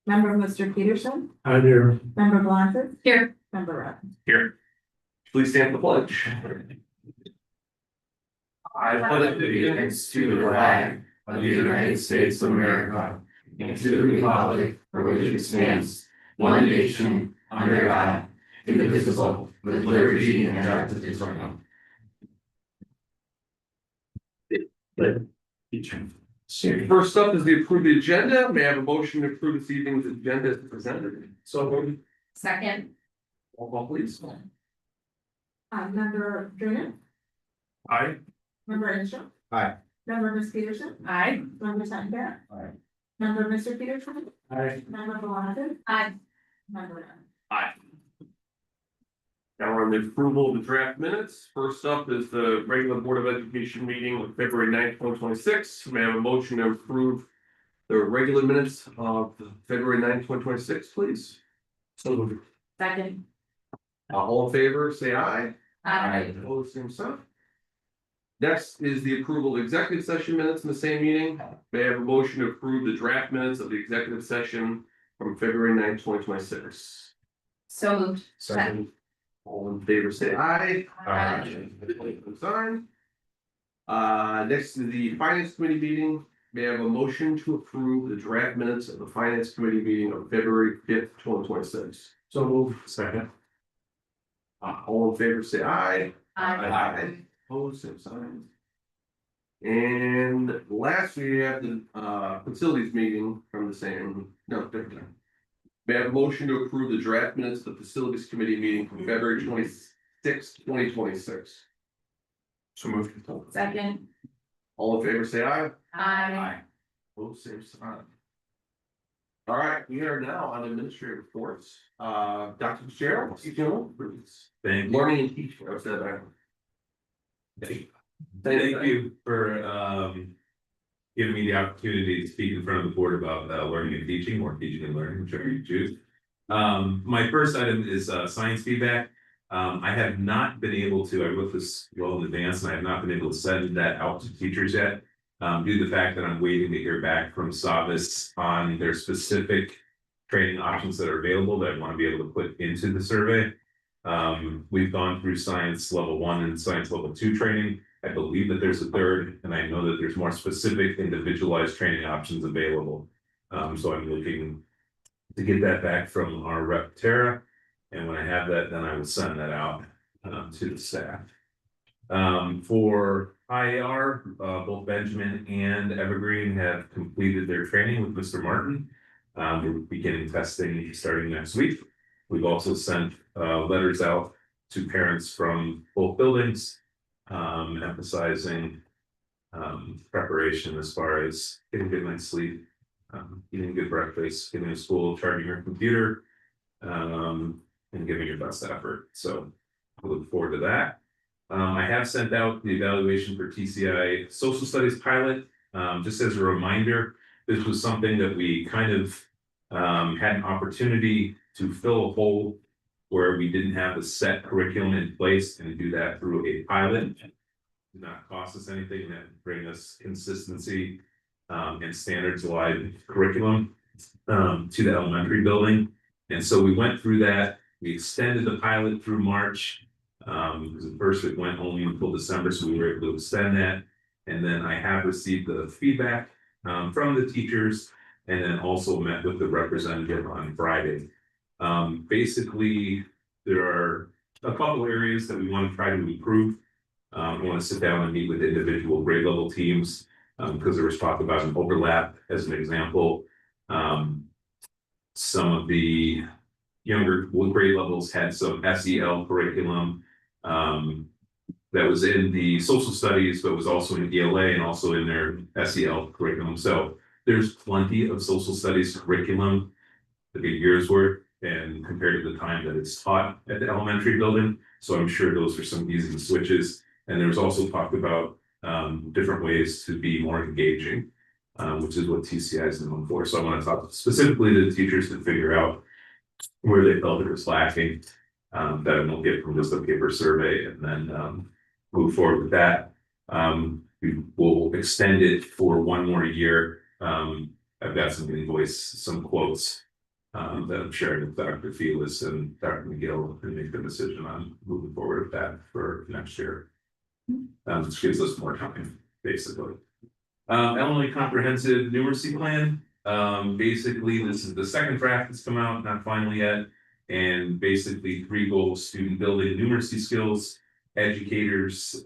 Member Mr. Peterson, I'm here. member Blazek, Here. member Rudd. Here. Please stand for the pledge. I pledge allegiance to the flag of the United States of America and to the republic for which it stands, one nation, under God, indivisible, with liberty and justice for all. First up is the approved agenda. May I have a motion to approve this evening's agenda as presented? So, Second. roll call please. Member Drinnen, Aye. member Inshaw. Aye. Member Ms. Peterson, Aye. member Sandberg. Aye. Member Mr. Peterson, Aye. member Blazek, Aye. member Rudd. Aye. Now we're on the approval of the draft minutes. First up is the regular Board of Education meeting of February 9th, 2026. May I have a motion to approve the regular minutes of February 9th, 2026, please? So moved. Second. All in favor, say aye. Aye. Opposed, same sign. Next is the approval of executive session minutes in the same meeting. May I have a motion to approve the draft minutes of the executive session from February 9th, 2026? So moved. Second. All in favor, say aye. Aye. Sign. Next is the finance committee meeting. May I have a motion to approve the draft minutes of the finance committee meeting of February 5th, 2026? So move. Second. All in favor, say aye. Aye. Opposed, same sign. And last we have the facilities meeting from the same, no, different. May I have a motion to approve the draft minutes of the facilities committee meeting from February 26th, 2026? So moved. Second. All in favor, say aye. Aye. Opposed, same sign. All right, we are now on administrative reports. Dr. Fitzgerald, you know, please. Thank you. Learning and teaching, I said that. Thank you for giving me the opportunity to speak in front of the board about learning and teaching, or teaching and learning, whichever you choose. My first item is science feedback. I have not been able to, I wrote this well in advance, and I have not been able to send that out to teachers yet. Due to the fact that I'm waiting to hear back from Savvis on their specific training options that are available that I want to be able to put into the survey. We've gone through science level 1 and science level 2 training. I believe that there's a third, and I know that there's more specific individualized training options available. So I'm looking to get that back from our rep Tara. And when I have that, then I will send that out to the staff. For IAR, both Benjamin and Evergreen have completed their training with Mr. Martin. We're beginning testing starting next week. We've also sent letters out to parents from both buildings, emphasizing preparation as far as getting good night's sleep, eating good breakfast, getting to school, charging your computer, and giving your best effort. So I look forward to that. I have sent out the evaluation for TCI Social Studies pilot. Just as a reminder, this was something that we kind of had an opportunity to fill a hole where we didn't have a set curriculum in place, and do that through a pilot. It did not cost us anything, that would bring us consistency and standardized curriculum to the elementary building. And so we went through that. We extended the pilot through March. Because at first it went only until December, so we were able to extend that. And then I have received the feedback from the teachers, and then also met with the representative on Friday. Basically, there are a couple areas that we want to try to improve. We want to sit down and meet with individual grade level teams, because there was talk about an overlap. As an example, some of the younger grade levels had some SEL curriculum that was in the social studies, but was also in ELA and also in their SEL curriculum. So there's plenty of social studies curriculum to get years worth, and compared to the time that it's taught at the elementary building. So I'm sure those are some easy switches. And there was also talk about different ways to be more engaging, which is what TCI is known for. So I want to talk specifically to the teachers to figure out where they felt it was lacking, that I won't get from just a paper survey, and then move forward with that. We will extend it for one more year. I've got some invoice, some quotes that I'm sharing with Dr. Felix and Dr. McGill and make the decision on moving forward with that for next year. This gives us more time, basically. Illinois Comprehensive Numeracy Plan. Basically, this is the second draft that's come out, not final yet. And basically 3 goals: student building numeracy skills, educators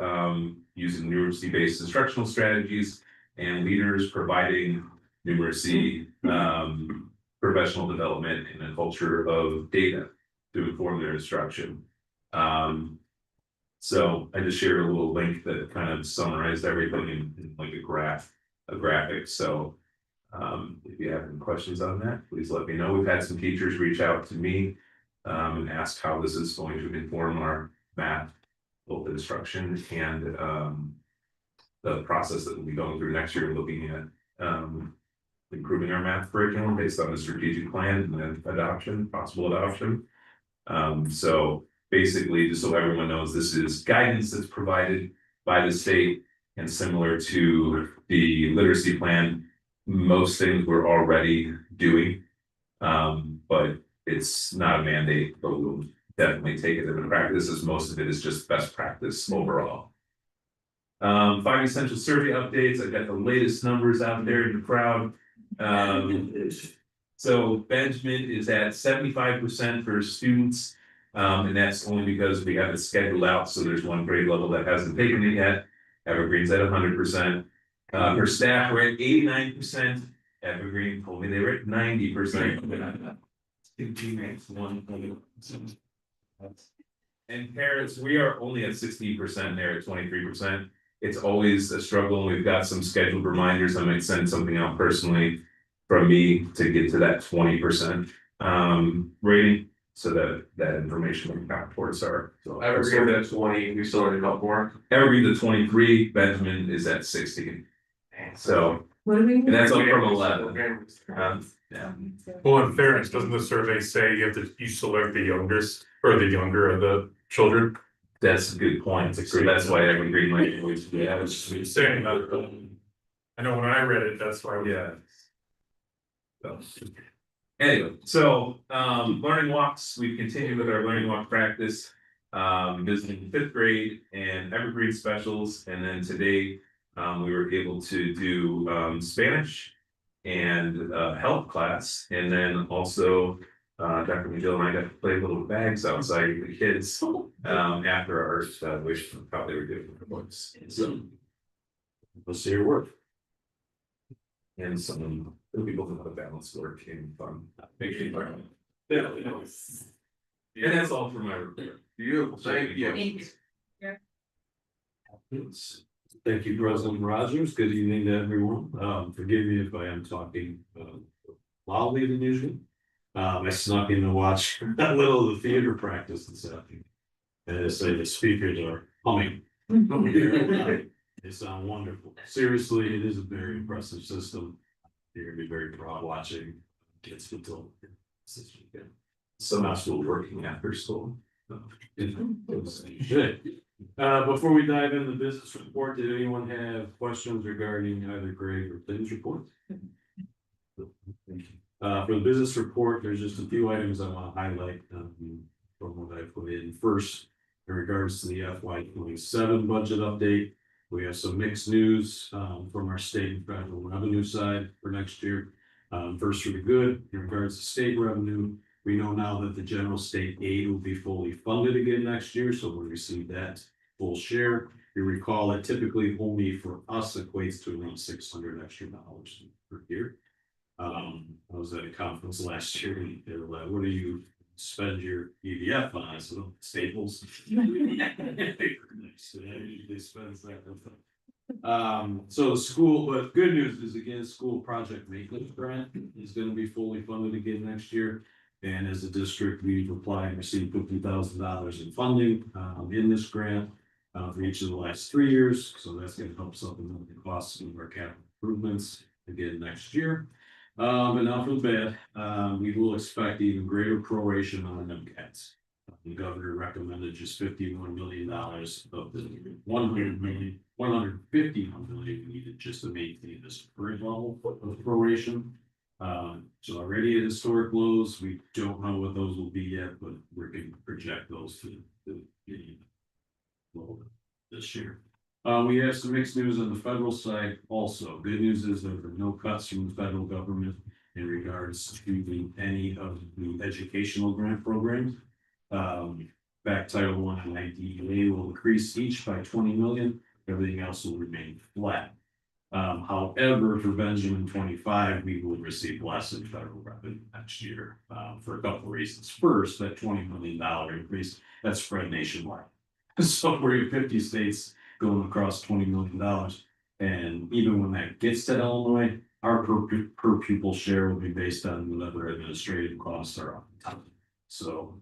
using numeracy-based instructional strategies, and leaders providing numeracy professional development in a culture of data to inform their instruction. So I just shared a little link that kind of summarized everything in like a graphic. So if you have any questions on that, please let me know. We've had some teachers reach out to me and ask how this is going to inform our math, both instruction and the process that we'll be going through next year, looking at improving our math curriculum based on the strategic plan and then possible adoption. So basically, just so everyone knows, this is guidance that's provided by the state, and similar to the literacy plan, most things we're already doing. But it's not a mandate, but we'll definitely take it into practice, as most of it is just best practice overall. 5 essential survey updates. I've got the latest numbers out there in the crowd. So Benjamin is at 75% for students. And that's only because we have it scheduled out, so there's one grade level that hasn't taken it yet. Evergreen's at 100%. For staff, we're at 89%. Evergreen told me they were at 90%. And parents, we are only at 16%, they're at 23%. It's always a struggle, and we've got some scheduled reminders. I might send something out personally from me to get to that 20% rating, so that information can count towards our. So Evergreen at 20, we still need a couple more. Evergreen to 23, Benjamin is at 60. So, What do we? and that's up from 11. Yeah. Well, in fairness, doesn't the survey say you select the youngest or the younger of the children? That's a good point. So that's why Evergreen might always be. Yeah, it's Saying that. I know when I read it, that's why. Yeah. So, anyway, so learning walks, we've continued with our learning walk practice, visiting 5th grade and Evergreen specials, and then today we were able to do Spanish and health class, and then also Dr. McGill and I got to play little bags outside with the kids after our evaluation of how they were doing their books. So let's see your work. And some people who have balanced work and fun. Make sure you learn. Yeah. And that's all for my report. Beautiful, thank you. Thank you, President Rogers. Good evening to everyone. Forgive me if I am talking loudly than usual. I snuck in to watch a little of the theater practice this afternoon. And I say the speakers are humming. They sound wonderful. Seriously, it is a very impressive system. You're gonna be very proud watching kids get to So much still working after school. Good. Before we dive into the business report, did anyone have questions regarding either Greg or Lynn's report? For the business report, there's just a few items I want to highlight from what I put in. First, in regards to the FY27 budget update, we have some mixed news from our state and federal revenue side for next year. First, for the good, in regards to state revenue, we know now that the general state aid will be fully funded again next year, so we'll receive that full share. You recall that typically only for us equates to around $600 extra per year. I was at a conference last year, and they were like, "What do you spend your EDF on?" I said, "Oh, Staples." They spend that. So the school, but good news is again, school project maintenance grant is going to be fully funded again next year. And as a district, we've applied and received $50,000 in funding in this grant for each of the last 3 years. So that's going to help supplement the costs of our capital improvements again next year. But now for the bad, we will expect even greater proration on MCATs. The governor recommended just $51 million of the $151 million we needed just to maintain this current level of proration. So already at historic lows, we don't know what those will be yet, but we can project those to be low this year. We have some mixed news on the federal side also. Good news is there are no cuts from the federal government in regards to any of the educational grant programs. Back Title I and IDEA will increase each by 20 million, everything else will remain flat. However, for Benjamin 25, we will receive less in federal revenue next year, for a couple of reasons. First, that $20 million increase, that's spread nationwide. So we're in 50 states going across $20 million. And even when that gets to Illinois, our per pupil share will be based on whatever administrative costs are on top. So,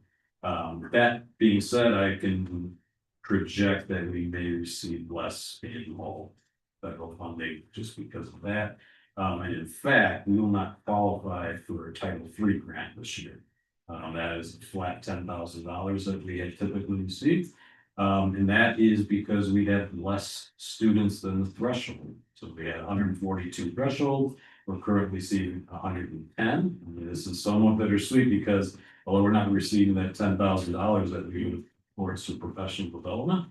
that being said, I can project that we may receive less annual federal funding just because of that. And in fact, we will not qualify for a Title III grant this year. That is a flat $10,000 that we had typically received. And that is because we have less students than the threshold. So we had 142 thresholds. We're currently receiving 110. And this is somewhat bittersweet because although we're not receiving that $10,000 that we would towards some professional development,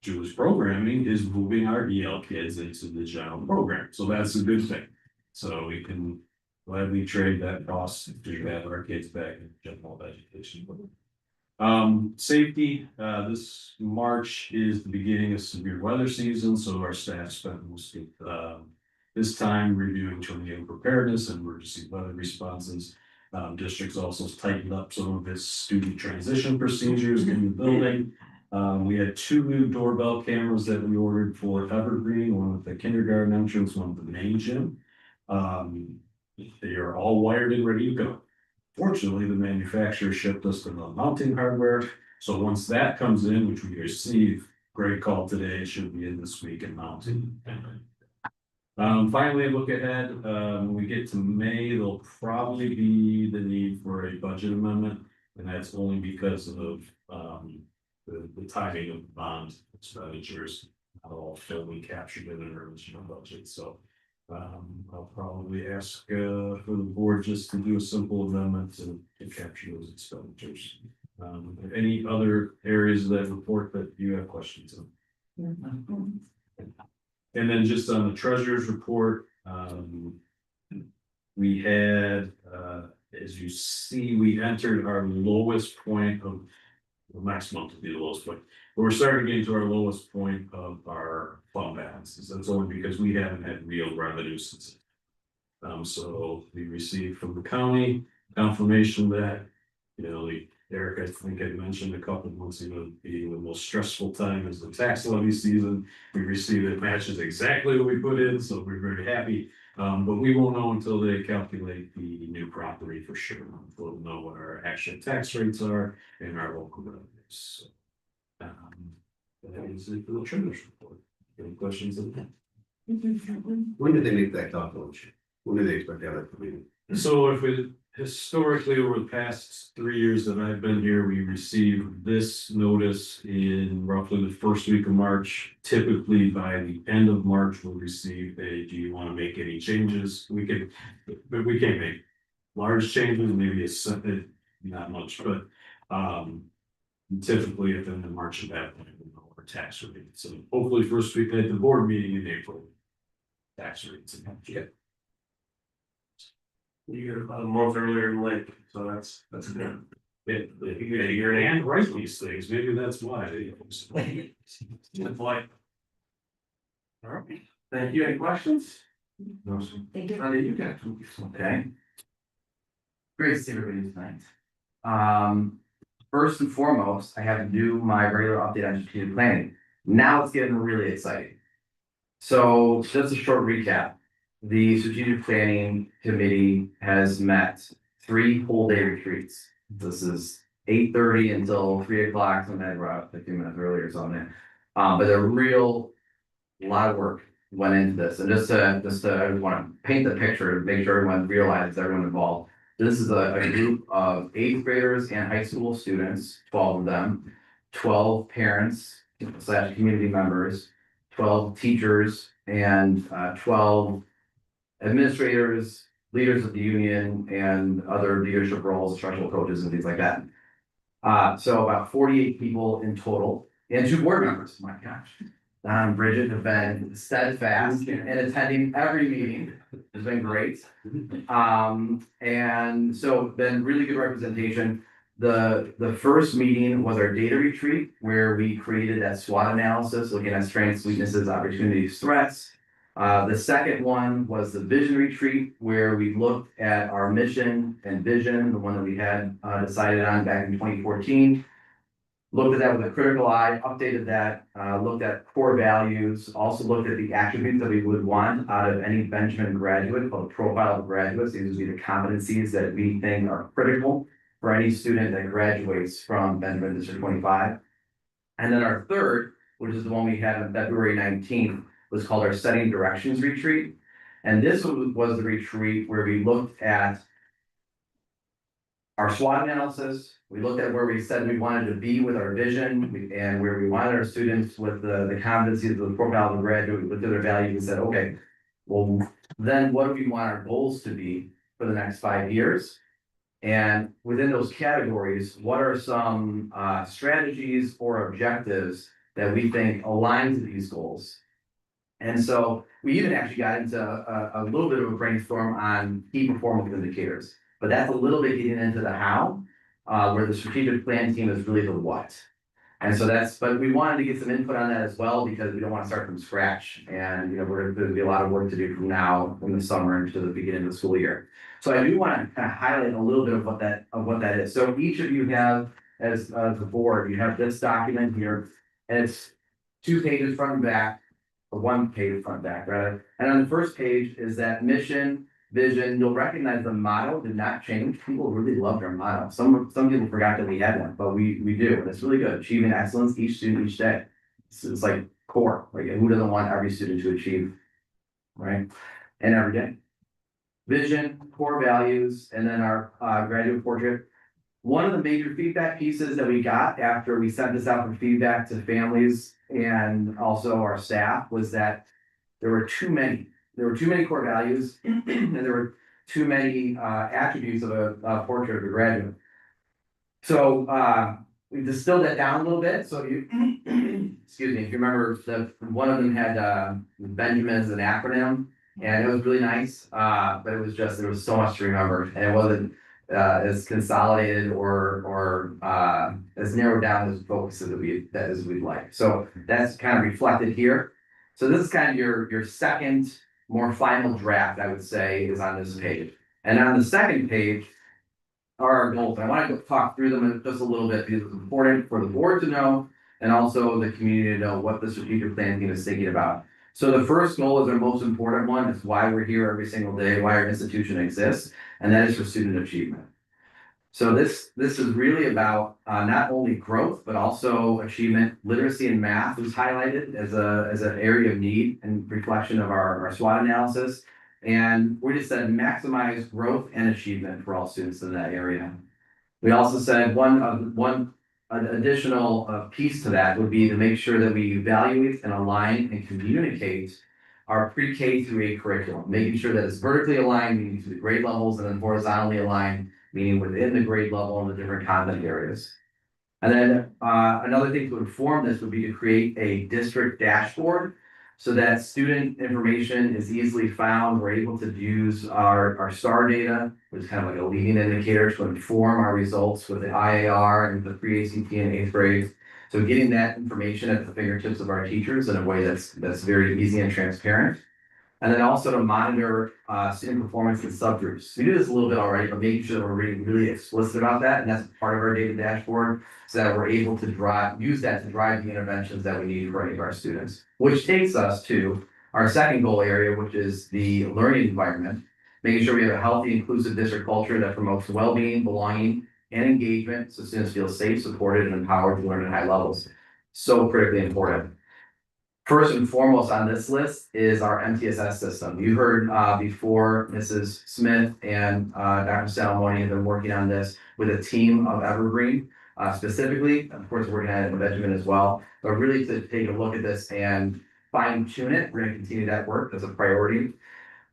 Jewish programming is moving our EL kids into the general program. So that's a good thing. So we can gladly trade that cost to have our kids back in general education. Safety, this March is the beginning of severe weather season, so our staff spent most of this time reviewing tornado preparedness and emergency weather responses. Districts also tightened up some of its student transition procedures in the building. We had 2 new doorbell cameras that we ordered for Evergreen, one at the kindergarten entrance, one at the main gym. They are all wired and ready to go. Fortunately, the manufacturer shipped us the mounting hardware. So once that comes in, which we receive, Greg called today, it should be in this week and mounting. Finally, a look ahead, when we get to May, there'll probably be the need for a budget amendment. And that's only because of the timing of bond expenditures, not all fully captured in an original budget. So I'll probably ask for the board just to do a simple amendment to capture those expenditures. Any other areas of that report that you have questions on? And then just on the treasurer's report, we had, as you see, we entered our lowest point of, well, next month will be the lowest point. But we're starting to get to our lowest point of our fund balances. That's only because we haven't had real revenue since. So we received from the county confirmation that, Eric, I think I mentioned a couple of months ago, being the most stressful time is the tax levy season. We received it matches exactly what we put in, so we're very happy. But we won't know until they calculate the new property for sure. We'll know what our actual tax rates are and our local revenues. So, that is it for the treasurer's report. Any questions on that? When did they make that calculation? When do they expect to have it completed? So if we historically over the past 3 years that I've been here, we received this notice in roughly the first week of March. Typically by the end of March, we'll receive a, do you want to make any changes? We can, but we can't make large changes, maybe not much, but typically at the end of March at that point, we'll know our tax rate. So hopefully first week at the board meeting in April, tax rates. Yeah. You get about a month earlier than late, so that's good. And write these things, maybe that's why. Good point. All right, thank you. Any questions? No, sir. Thank you. You got Okay. Great to see everybody tonight. First and foremost, I have to do my regular update on strategic planning. Now it's getting really exciting. So just a short recap. The strategic planning committee has met 3 whole day retreats. This is 8:30 until 3 o'clock. Sometimes we're out 15 minutes earlier or something. But a lot of work went into this. And just to I just want to paint the picture, make sure everyone realizes everyone involved. This is a group of 8th graders and high school students, 12 of them, 12 parents / community members, 12 teachers, and 12 administrators, leaders of the union and other leadership roles, instructional coaches and things like that. So about 48 people in total, and 2 board members, my gosh. Don and Bridget have been steadfast in attending every meeting, it's been great. And so been really good representation. The first meeting was our data retreat, where we created that SWOT analysis, looking at strengths, weaknesses, opportunities, threats. The second one was the vision retreat, where we looked at our mission and vision, the one that we had decided on back in 2014. Looked at that with a critical eye, updated that, looked at core values, also looked at the attributes that we would want out of any Benjamin graduate, called profile of graduates. These would be the competencies that we think are critical for any student that graduates from Benjamin District 25. And then our third, which is the one we had on February 19th, was called our Setting Directions Retreat. And this was the retreat where we looked at our SWOT analysis. We looked at where we said we wanted to be with our vision and where we wanted our students with the competencies of the profile of the graduate. We looked at their values and said, okay, well, then what do we want our goals to be for the next 5 years? And within those categories, what are some strategies or objectives that we think align to these goals? And so we even actually got into a little bit of a brainstorm on key performance indicators, but that's a little bit getting into the how, where the strategic plan team is really the what. And so but we wanted to get some input on that as well, because we don't want to start from scratch. And, there'll be a lot of work to do from now in the summer into the beginning of the school year. So I do want to kind of highlight a little bit of what that is. So each of you have, as the board, you have this document here, and it's 2 pages front and back, or 1 page front and back, rather. And on the first page is that mission, vision. You'll recognize the motto did not change. People really loved our motto. Some people forgot that we had one, but we do, and it's really good. Achieving excellence, each student, each day. It's like core. Like, who doesn't want every student to achieve, right? And every day. Vision, core values, and then our graduate portrait. One of the major feedback pieces that we got after we sent this out for feedback to families and also our staff was that there were too many. There were too many core values and there were too many attributes of a portrait of a graduate. So we distilled that down a little bit. So you, excuse me, if you remember, one of them had Benjamin as an acronym, and it was really nice. But it was just, there was so much to remember, and it wasn't as consolidated or as narrowed down as focus as we'd like. So that's kind of reflected here. So this is kind of your second, more final draft, I would say, is on this page. And on the second page are our goals. I want to talk through them just a little bit because it's important for the board to know and also the community to know what the strategic plan team is thinking about. So the first goal is our most important one. It's why we're here every single day, why our institution exists, and that is for student achievement. So this is really about not only growth, but also achievement. Literacy and math was highlighted as an area of need and reflection of our SWOT analysis. And we just said maximize growth and achievement for all students in that area. We also said one additional piece to that would be to make sure that we evaluate and align and communicate our pre-K through 8 curriculum, making sure that it's vertically aligned, meaning to the grade levels, and then horizontally aligned, meaning within the grade level and the different content areas. And then another thing to inform this would be to create a district dashboard so that student information is easily found. We're able to use our STAR data, which is kind of like a leading indicator to inform our results with the IAR and the pre-ACT and 8th grade. So getting that information at the fingertips of our teachers in a way that's very easy and transparent. And then also to monitor student performance in subgroups. We do this a little bit already, but making sure that we're really explicit about that. And that's part of our data dashboard so that we're able to use that to drive the interventions that we need for any of our students. Which takes us to our second goal area, which is the learning environment. Making sure we have a healthy, inclusive district culture that promotes well-being, belonging, and engagement so students feel safe, supported, and empowered to learn at high levels. So critically important. First and foremost on this list is our MTSS system. You heard before Mrs. Smith and Dr. Salamoni have been working on this with a team of Evergreen, specifically, of course, working on it in Benjamin as well, but really to take a look at this and fine tune it. We're going to continue that work. That's a priority.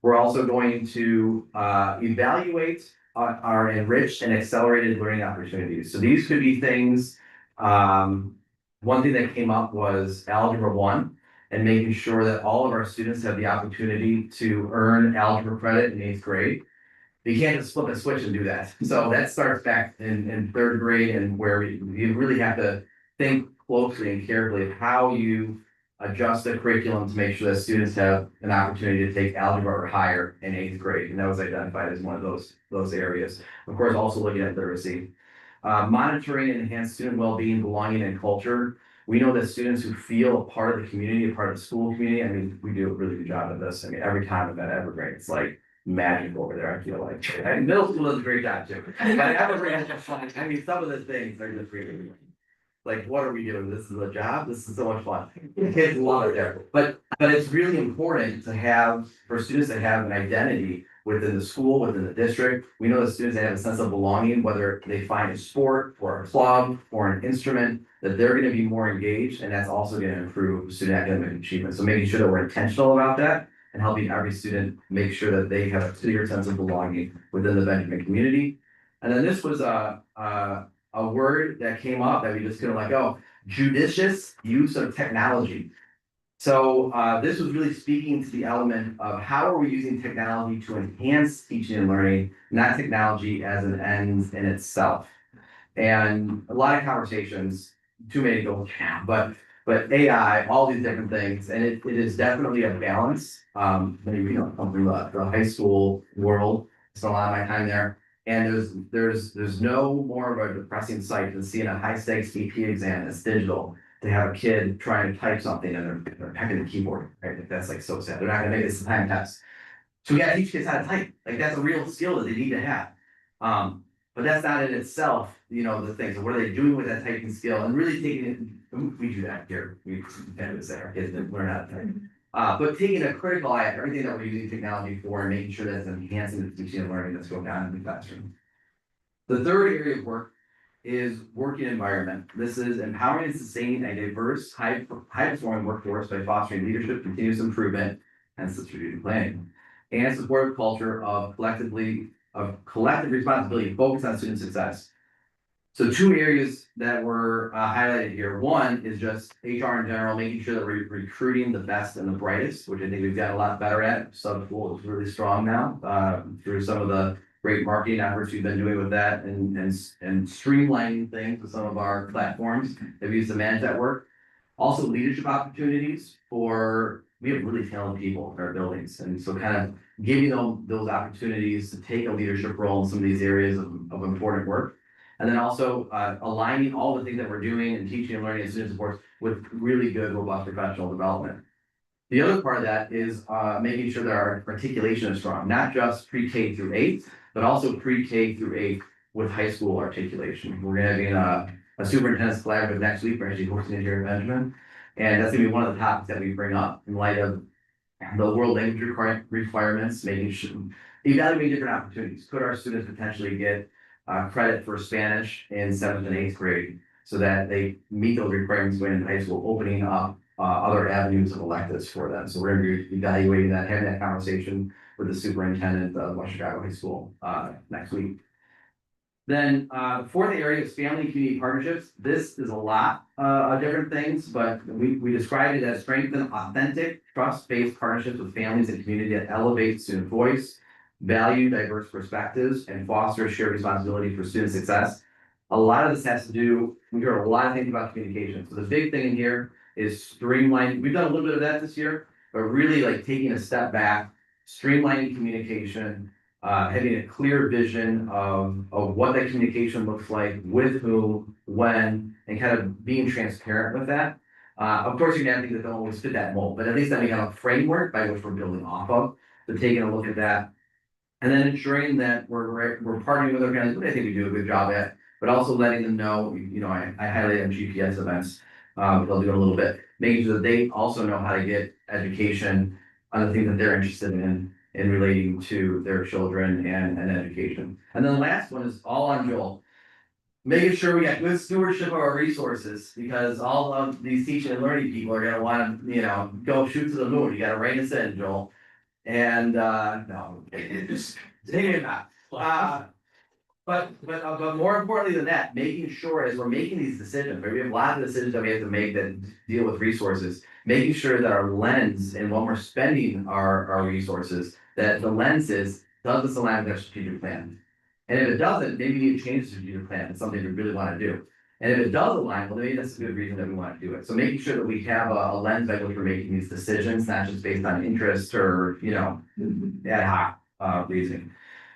We're also going to evaluate our enriched and accelerated learning opportunities. So these could be things, one thing that came up was Algebra 1 and making sure that all of our students have the opportunity to earn algebra credit in 8th grade. You can't just flip a switch and do that. So that starts back in 3rd grade, and where you really have to think closely and carefully of how you adjust the curriculum to make sure that students have an opportunity to take algebra or higher in 8th grade. And that was identified as one of those areas. Of course, also looking at literacy. Monitoring and enhance student well-being, belonging, and culture. We know that students who feel a part of the community, a part of the school community, I mean, we do a really good job of this. I mean, every time I'm at Evergreen, it's like magic over there, I feel like. And middle school does a great job too. But Evergreen, I mean, some of the things are just really, like, what are we doing? This is a job? This is so much fun. Kids love it there. But it's really important to have, for students to have an identity within the school, within the district. We know that students that have a sense of belonging, whether they find a sport or a club or an instrument, that they're gonna be more engaged, and that's also gonna improve student academic achievement. So making sure that we're intentional about that and helping every student make sure that they have a clear sense of belonging within the Benjamin community. And then this was a word that came up that we just couldn't let go: judicious use of technology. So this was really speaking to the element of how are we using technology to enhance teaching and learning, not technology as an end in itself. And a lot of conversations, too many to go down, but AI, all these different things, and it is definitely a balance. Maybe, you know, come from the high school world, spent a lot of my time there. And there's no more of a depressing sight than seeing a high stakes AP exam that's digital, to have a kid trying to type something and they're pecking the keyboard, right? That's like so sad. They're not gonna make this a time test. So we gotta teach kids how to type. Like, that's a real skill that they need to have. But that's not in itself, you know, the thing. So what are they doing with that typing skill, and really taking it, we do that here. We have to say our kids that learn how to type. But taking a critical eye at everything that we're using technology for and making sure that it's enhancing the teaching and learning that's going on in the classroom. The third area of work is working environment. This is empowering and sustaining a diverse, high performing workforce by fostering leadership, continuous improvement, and strategic planning, and support a culture of collective responsibility focused on student success. So 2 areas that were highlighted here. One is just HR in general, making sure that we're recruiting the best and the brightest, which I think we've gotten a lot better at. Subpool is really strong now through some of the great marketing efforts we've been doing with that, and streamlining things with some of our platforms that we use to manage that work. Also, leadership opportunities we have really talented people in our buildings, and so kind of giving them those opportunities to take a leadership role in some of these areas of important work. And then also aligning all the things that we're doing in teaching and learning and student support with really good, robust professional development. The other part of that is making sure that our articulation is strong, not just pre-K through 8th, but also pre-K through 8th with high school articulation. We're gonna be in a superintendent's collaborative next week. We're actually hosting it here in Benjamin. And that's gonna be one of the topics that we bring up in light of the world language requirements, making sure, evaluating different opportunities. Could our students potentially get credit for Spanish in 7th and 8th grade, so that they meet those requirements going into high school, opening up other avenues of electives for them. So we're gonna be evaluating that, having that conversation with the superintendent of West Chicago High School next week. Then the fourth area is family and community partnerships. This is a lot of different things, but we described it as strengthen authentic, trust-based partnerships with families and community that elevate student voice, value diverse perspectives, and foster shared responsibility for student success. A lot of this has to do, we heard a lot of things about communication. So the big thing in here is streamlining. We've done a little bit of that this year, but really like taking a step back, streamlining communication, having a clear vision of what that communication looks like, with whom, when, and kind of being transparent with that. Of course, you're gonna have things that don't always fit that mold, but at least then we have a framework by which we're building off of. So taking a look at that, and then ensuring that we're partnering with organizations, which I think we do a good job at, but also letting them know, you know, I highlight on GPS events, they'll do it a little bit, making sure that they also know how to get education on the things that they're interested in relating to their children and education. And then the last one is all on Joel. Making sure we got good stewardship of our resources, because all of these teaching and learning people are gonna wanna, you know, go shoot to the moon. You gotta rein us in, Joel. And, no, just, maybe not. But more importantly than that, making sure as we're making these decisions, right, we have a lot of decisions that we have to make that deal with resources. Making sure that our lens and when we're spending our resources, that the lens is, does this align with our strategic plan? And if it doesn't, maybe we need to change the strategic plan. It's something we really want to do. And if it does align, well, maybe that's a good reason that we want to do it. So making sure that we have a lens by which we're making these decisions, not just based on interest or, ad hoc reasoning.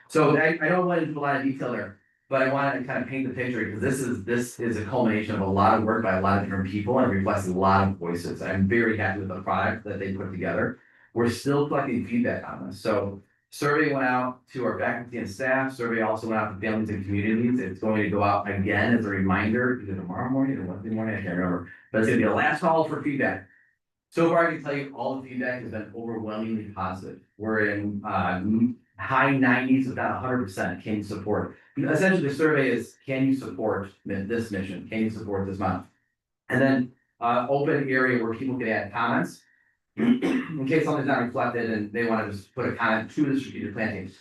So I don't want to do a lot of detail there, but I wanted to kind of paint the picture because this is a culmination of a lot of work by a lot of different people and it reflects a lot of voices. I'm very happy with the product that they put together. We're still collecting feedback on this. So survey went out to our faculty and staff. Survey also went out to families and communities. It's going to go out again as a reminder, either tomorrow morning or Wednesday morning, I can't remember. But it's gonna be a last call for feedback. So far, I can tell you all the feedback has been overwhelmingly positive. We're in high 90s, if not 100%, can you support? Essentially, the survey is, can you support this mission? Can you support this month? And then open area where people can add comments. In case something's not reflected and they want to just put a comment to the strategic plan team.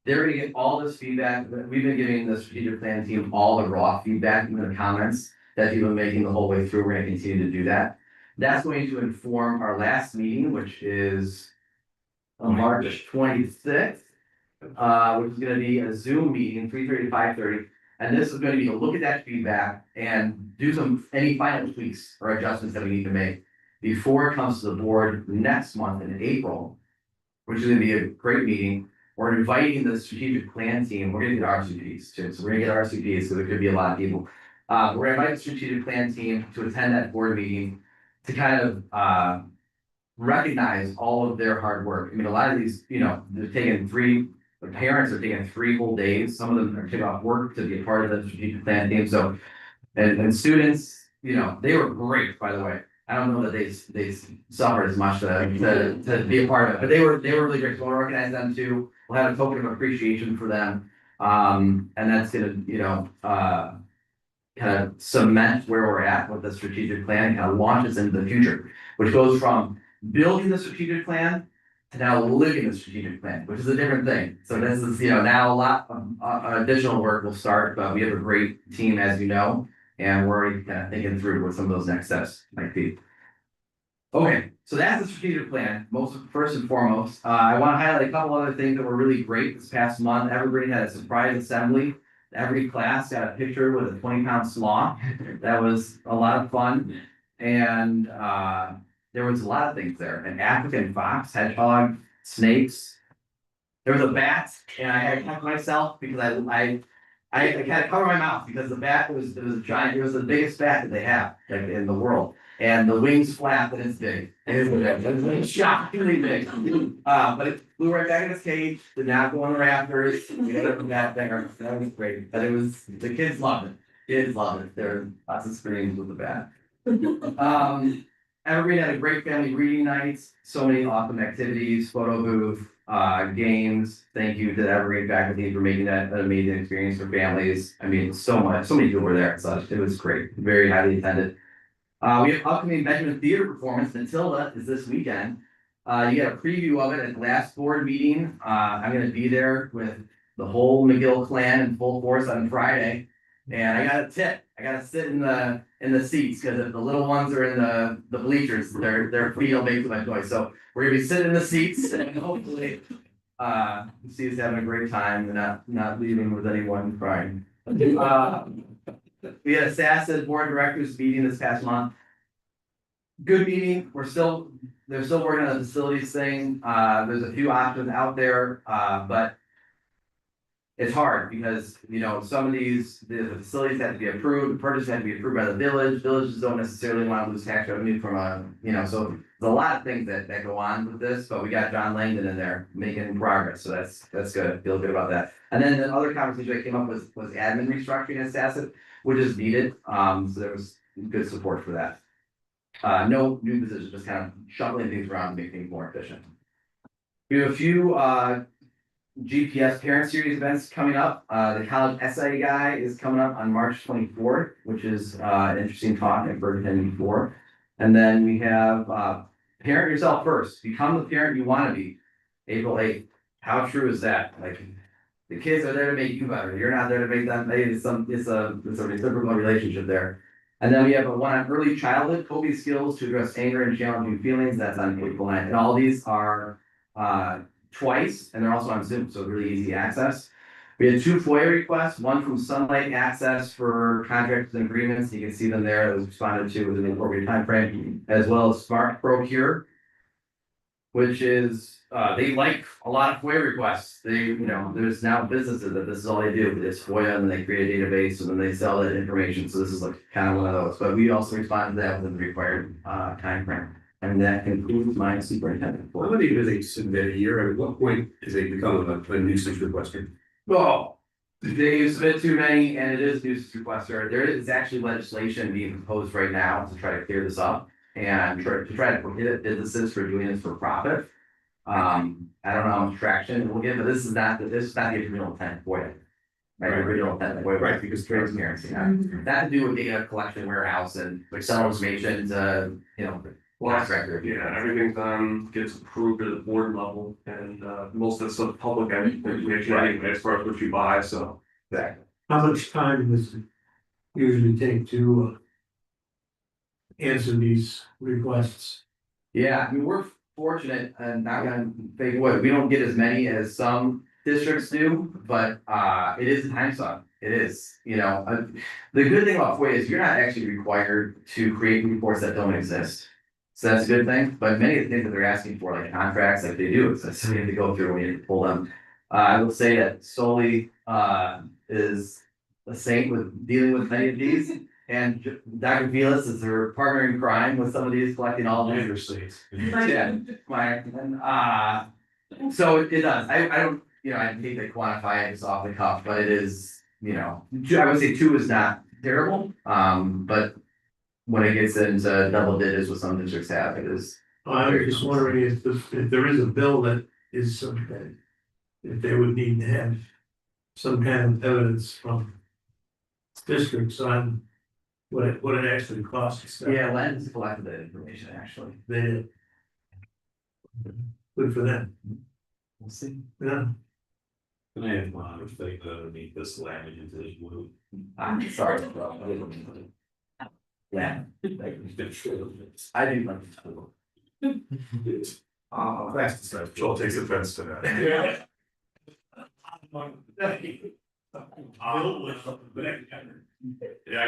They're gonna get all this feedback. We've been giving the strategic plan team all the raw feedback, even the comments that people are making the whole way through. We're gonna continue to do that. That's going to inform our last meeting, which is on March 26th. Which is gonna be a Zoom meeting, 3:30 to 5:30. And this is gonna be to look at that feedback and do any final tweaks or adjustments that we need to make before it comes to the board next month in April, which is gonna be a great meeting. We're inviting the strategic plan team. We're gonna get RCPs too. So we're gonna get RCPs, so there could be a lot of people. We're gonna invite the strategic plan team to attend that board meeting to kind of recognize all of their hard work. I mean, a lot of these, they're taking the parents are taking 3 whole days. Some of them are taking off work to be a part of the strategic plan team. So, and students, they were great, by the way. I don't know that they suffered as much to be a part of it, but they were really great. So we'll recognize them too. We'll have a token of appreciation for them. And that's gonna, kind of cement where we're at with the strategic plan and kind of launches into the future, which goes from building the strategic plan to now living the strategic plan, which is a different thing. So this is, now a lot of additional work will start, but we have a great team, as you know, and we're already kind of thinking through what some of those next steps might be. Okay, so that's the strategic plan, first and foremost. I want to highlight a couple other things that were really great this past month. Everybody had a surprise assembly. Every class got a picture with a 20-pound sloth. That was a lot of fun. And there was a lot of things there. An African fox, hedgehog, snakes. There was a bat, and I had to cover myself because I kind of cover my mouth because the bat it was a giant. It was the biggest bat that they have in the world, and the wings flap and it's big. It was shockingly big. But it flew right back in its cage. Did not go on the rafters. We got it from that there. That was great. But the kids loved it. Kids loved it. There were lots of screams with the bat. Everybody had a great family reading nights, so many awesome activities, photo booth, games. Thank you to every faculty for making that an amazing experience for families. I mean, so many people were there, so it was great, very highly attended. We have upcoming Benjamin Theater performance. Matilda is this weekend. You get a preview of it at the last board meeting. I'm gonna be there with the whole McGill clan in full force on Friday. And I got a tip. I gotta sit in the seats because if the little ones are in the bleachers, their feet will make too much noise. So we're gonna be sitting in the seats and hopefully see us having a great time and not leaving with anyone crying. We had a SASA board of directors meeting this past month. Good meeting. They're still working on the facilities thing. There's a few options out there, but it's hard because, some of the facilities have to be approved, the purchase had to be approved by the village. Villages don't necessarily want to lose tax revenue from so there's a lot of things that go on with this, but we got John Langdon in there making progress. So that's good. I feel good about that. And then the other conversation that came up was admin restructuring at SASA, which is needed. So there was good support for that. No new positions, just kind of shuffling things around to make things more efficient. We have a few GPS parent series events coming up. The college essay guy is coming up on March 24th, which is an interesting talk I've heard attending before. And then we have parent yourself first. Become the parent you want to be. April 8th. How true is that? Like, the kids are there to make you better. You're not there to make them, it's a reciprocal relationship there. And then we have one on early childhood coping skills to address anger and challenging feelings. That's on April 9th. And all these are twice, and they're also on Zoom, so really easy access. We had 2 FOIA requests, one from Sunlight Access for contracts and agreements. You can see them there. It was responded to within the appropriate timeframe, as well as Smart Procure, which is, they like a lot of FOIA requests. There's now businesses that this is all they do, is FOIA, and they create a database, and then they sell that information. So this is like kind of one of those, but we also responded to that within the required timeframe. And that concludes my superintendent How report. many do they submit a year? At what point does it become a nuisance requester? Well, they submit too many, and it is nuisance requester. There is actually legislation being proposed right now to try to clear this up and try to prohibit businesses for doing this for profit. I don't know how much traction it will get, but this is not the original intent for it. Right, the original intent for it, Right, because transparency, not to do with data collection warehouse and like sell information to, lost record. Yeah, everything's gets approved at the board level and most of the stuff public information anyway, as far as what you buy, so. Exactly. How much time does it usually take to answer these requests? Yeah, I mean, we're fortunate and not gonna fake wood, we don't get as many as some districts do, but it is a time suck. It is, the good thing about FOIA is you're not actually required to create reports that don't exist. So that's a good thing, but many of the things that they're asking for, like contracts, like they do exist, so we have to go through, we need to pull them. I will say that Solely is a saint with dealing with many of these. And Dr. Velas is her partner in crime with some of these, collecting all of these. Yeah, so it does, I don't, I hate to quantify it just off the cuff, but it is, I would say 2 is not terrible, but. When it gets into double digits with some districts have, it is. I was just wondering if there is a bill that is something, if they would need to have some kind of evidence from districts on what it actually costs. Yeah, Len's collected that information, actually. They. Good for them, We'll see. yeah. Can I have one thing underneath this language into this move? I'm sorry, bro. Yeah, I didn't like it. Class decision. Joel takes offense to that. Yeah,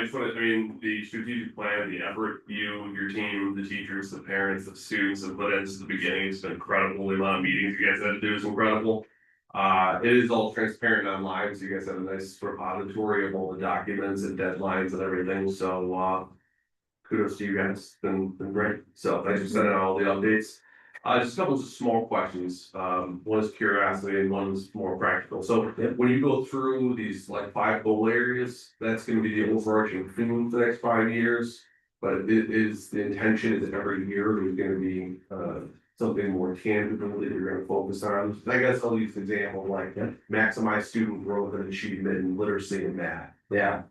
the strategic plan, the effort you, your team, the teachers, the parents, the students have put in since the beginning, it's been incredible. The amount of meetings you guys had to do is incredible. It is all transparent online, so you guys have a nice repository of all the documents and deadlines and everything, so kudos to you guys, been great. So thanks for sending out all the updates. Just a couple of small questions. One is curiosity and one is more practical. So when you go through these like 5 goal areas, that's gonna be the overarching theme for the next 5 years. But it is, the intention is that every year there's gonna be something more tangible that you're gonna focus on. I guess I'll use an example like maximize student growth and achievement in literacy and math. Yeah.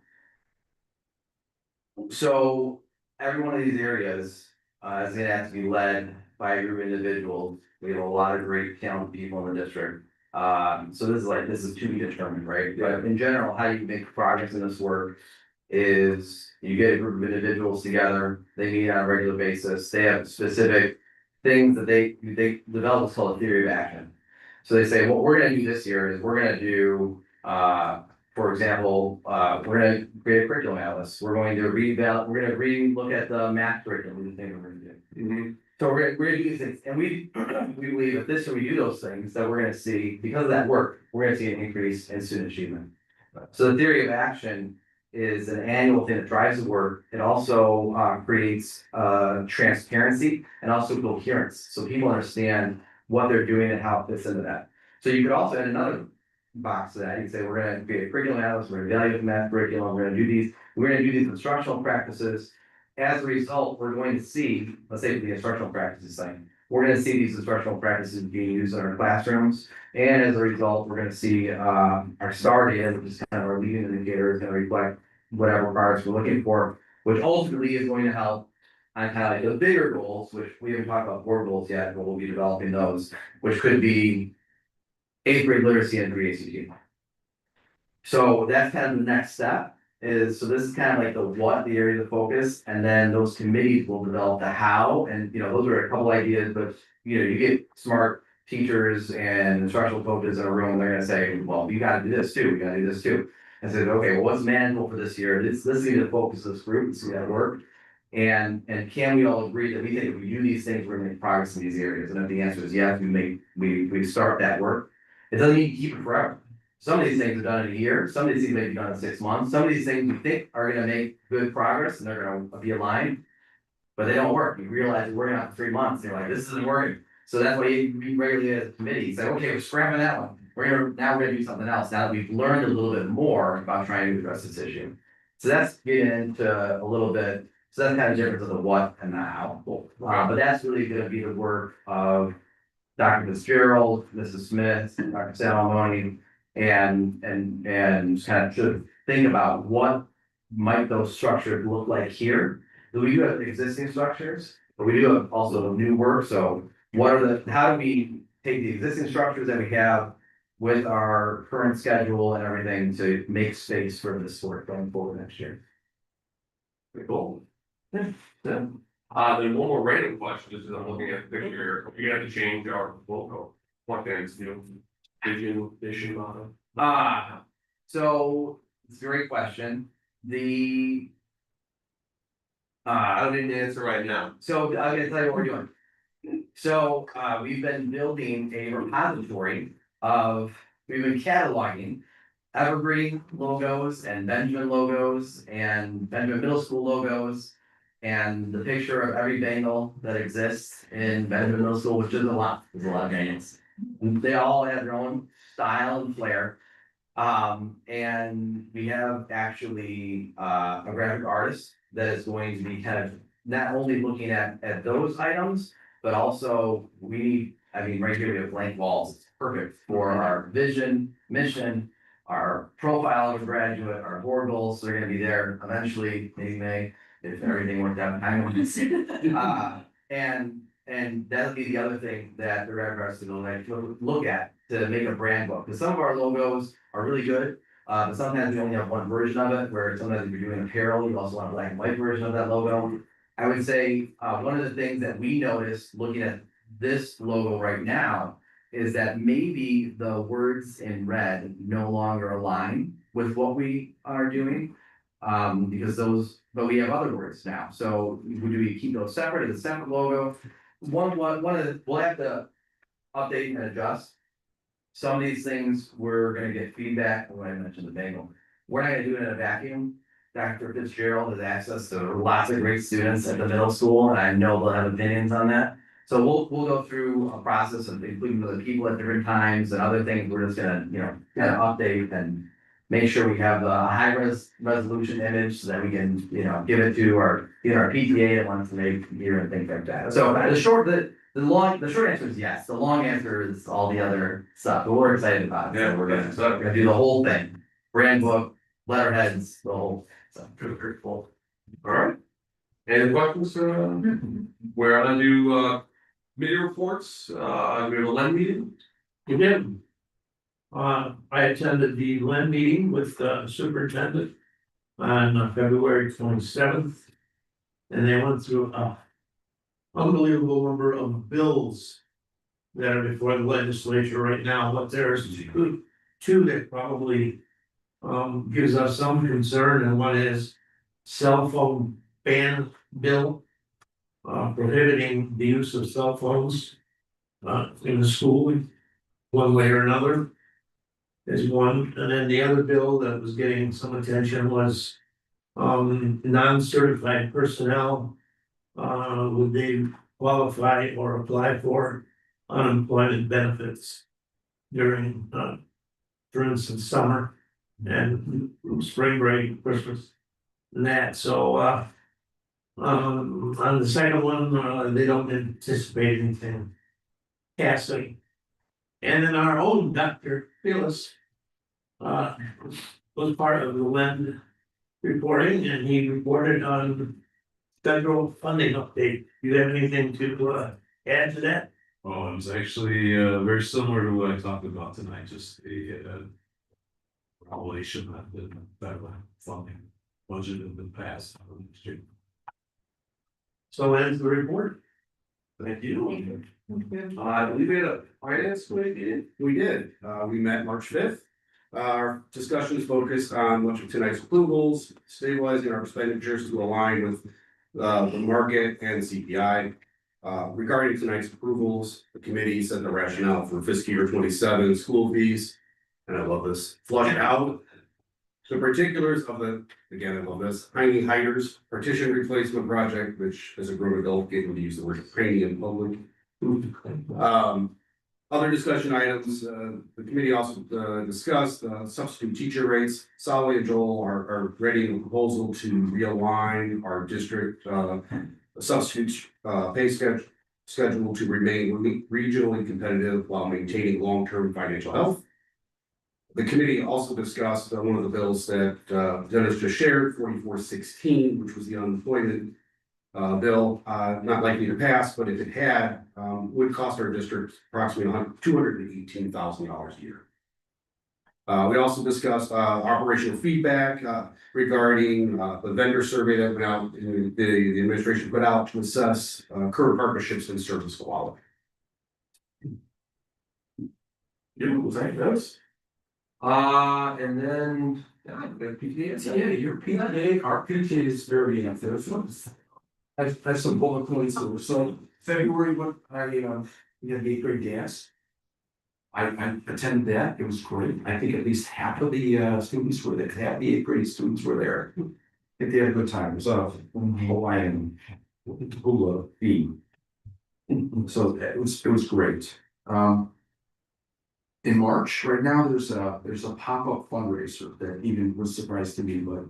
So every one of these areas is gonna have to be led by a group of individuals. We have a lot of great talented people in the district. So this is to be determined, right? But in general, how you make progress in this work is you get a group of individuals together, they meet on a regular basis, they have specific things that they develop what's called a theory of action. So they say, what we're gonna do this year is we're gonna do, for example, we're gonna create a curriculum atlas. We're going to look at the math curriculum, the thing we're gonna do. So we're gonna do these things, and we believe if this year we do those things, that we're gonna see, because of that work, we're gonna see an increase in student achievement. So the theory of action is an annual thing that drives the work. It also creates transparency and also coherence, so people understand what they're doing and how it fits into that. So you could also add another box to that. You can say, we're gonna create a curriculum atlas, we're gonna evaluate the math curriculum, we're gonna do these instructional practices. As a result, we're going to see, let's say for the instructional practices thing, we're gonna see these instructional practices being used in our classrooms. And as a result, we're gonna see our STAR data, which is kind of our leading indicator, is gonna reflect whatever products we're looking for, which ultimately is going to help on kind of like the bigger goals, which we haven't talked about board goals yet, but we'll be developing those, which could be eighth grade literacy and pre-ACT. So that's kind of the next step is, so this is kind of like the what, the area of focus, and then those committees will develop the how, and those are a couple ideas, but you get smart teachers and instructional coaches in a room, they're gonna say, well, you gotta do this too, we gotta do this too. I said, okay, well, what's manageable for this year? This is the focus of this group, and see that work. And can we all agree that we think if we do these things, we're gonna make progress in these areas? And if the answer is yes, we start that work. It doesn't mean you keep it forever. Some of these things are done in a year, some of these things may be done in 6 months, some of these things we think are gonna make good progress and they're gonna be aligned. But they don't work, you realize you're working out for 3 months, and you're like, this isn't working. So that's why you meet regularly as a committee, say, okay, we're scrapping that one, we're gonna do something else, now that we've learned a little bit more about trying to address this issue. So that's getting into a little bit, so that's kind of different to the what and the how. But that's really gonna be the work of Dr. Fitzgerald, Mrs. Smith, Dr. Salamone, and kind of should think about what might those structures look like here. We do have existing structures, but we do have also new work, so how do we take the existing structures that we have with our current schedule and everything to make space for this work going forward next year? Pretty cool. Then one more random question, just as I'm looking at the picture, we have to change our logo. What things, vision model? So it's a great question. I don't need to answer right now. So I'm gonna tell you what we're doing. So we've been building a repository we've been cataloging Evergreen logos and Benjamin logos and Benjamin Middle School logos. And the picture of every Bengal that exists in Benjamin Middle School, which is a lot, there's a lot of Bengals. They all have their own style and flair. And we have actually a graphic artist that is going to be kind of not only looking at those items, but also right here we have blank walls. It's perfect for our vision, mission, our profile of a graduate, our board goals. They're gonna be there eventually, maybe May, if everything worked out time-wise. And that'll be the other thing that the graphic artist is going to look at to make a brand book. Because some of our logos are really good, but sometimes we only have one version of it, where sometimes if you're doing apparel, you also want a black and white version of that logo. I would say one of the things that we noticed looking at this logo right now is that maybe the words in red no longer align with what we are doing. But we have other words now, so do we keep those separate as a separate logo? We'll have to update and adjust. Some of these things, we're gonna get feedback, when I mentioned the Bengal, we're not gonna do it in a vacuum. Dr. Fitzgerald has access to lots of great students at the middle school, and I know they'll have opinions on that. So we'll go through a process of including other people at different times and other things, we're just gonna, kind of update and make sure we have a high resolution image so that we can, give it to our PTA that wants to make here and things like that. So the short answer is yes, the long answer is all the other stuff, but we're excited about it. Yeah, So we're gonna do the whole thing, brand book, letterheads, the whole, so. Very cool. All right. Any questions? We're gonna do committee reports. We have a LEN meeting. You did. I attended the LEN meeting with the superintendent on February 27th. And they went through a unbelievable number of bills that are before the legislature right now, but there's two that probably gives us some concern, and one is cell phone ban bill, prohibiting the use of cell phones in the school, one way or another, is one. And then the other bill that was getting some attention was non-certified personnel, would they qualify or apply for unemployment benefits during, for instance, summer and spring break, Christmas, and that. So on the second one, they don't anticipate anything passing. And then our own Dr. Phyllis was part of the LEND reporting, and he reported on federal funding update. You have anything to add to that? Oh, it was actually very similar to what I talked about tonight, just a revelation that the federal funding budget has been passed. So ends the report. Thank you. I believe we had a finance committee meeting. We did, we met March fifth. Our discussions focused on much of tonight's approvals, stabilizing our expenditures to align with the market and CPI. Regarding tonight's approvals, the committee said the rationale for fiscal year 27 school fees. And I love this, flush out. The particulars of the, again, I love this, Heine Heider's partition replacement project, which as a grown adult, getting to use the word Heine in public. Other discussion items, the committee also discussed substitute teacher rates. Sally and Joel are writing a proposal to realign our district substitute pay schedule to remain regionally competitive while maintaining long-term financial health. The committee also discussed one of the bills that Dennis just shared, 4416, which was the unemployment bill, not likely to pass, but if it had, would cost our district approximately $218,000 a year. We also discussed operational feedback regarding the vendor survey that went out, the administration put out to assess current partnerships and service quality. You, was that those? And then, PTA, your PTA, our PTA is very active. I have some bullet points, so February, what, we had the 8th grade dance. I attended that, it was great, I think at least half of the students were there, half the 8th grade students were there. I think they had a good time, it was a Hawaiian hula theme. So it was great. In March, right now, there's a pop-up fundraiser that even was surprised to me, but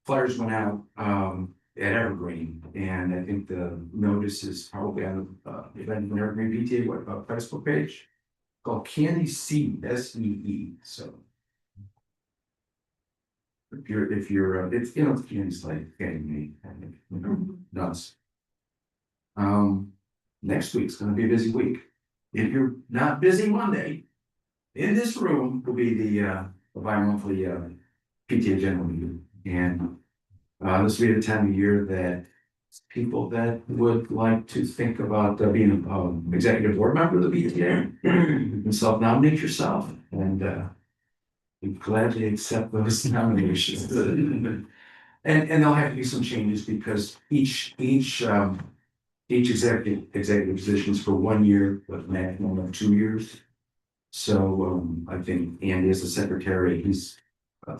flyers went out at Evergreen, and I think the notice is probably on the event in Evergreen PTA Facebook page called Candy Seed, SEE. So if you're it's candy's like getting me, I think, nuts. Next week's gonna be a busy week. If you're not busy Monday, in this room will be the bi-monthly PTA general meeting, and this will be the time of year that people that would like to think about being an executive board member of the PTA, you can self-nominate yourself, and we gladly accept those nominations. And there'll have to be some changes because each executive position is for 1 year, but maximum of 2 years. So I think Andy as the secretary, he's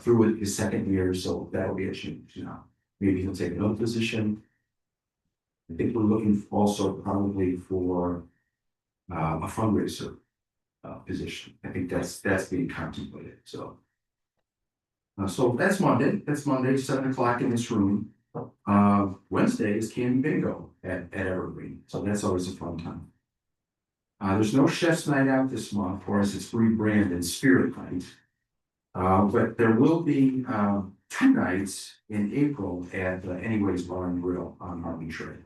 through with his 2nd year, so that'll be a change. Maybe he'll take another position. I think we're looking also probably for a fundraiser position. I think that's being contemplated. So that's Monday. That's Monday, 7 o'clock in this room. Wednesday is Candy Bingo at Evergreen, so that's always a fun time. There's no chef's night out this month, for us it's rebranded Spirit Night. But there will be 2 nights in April at Anyways Bar and Grill on Harmony Trail.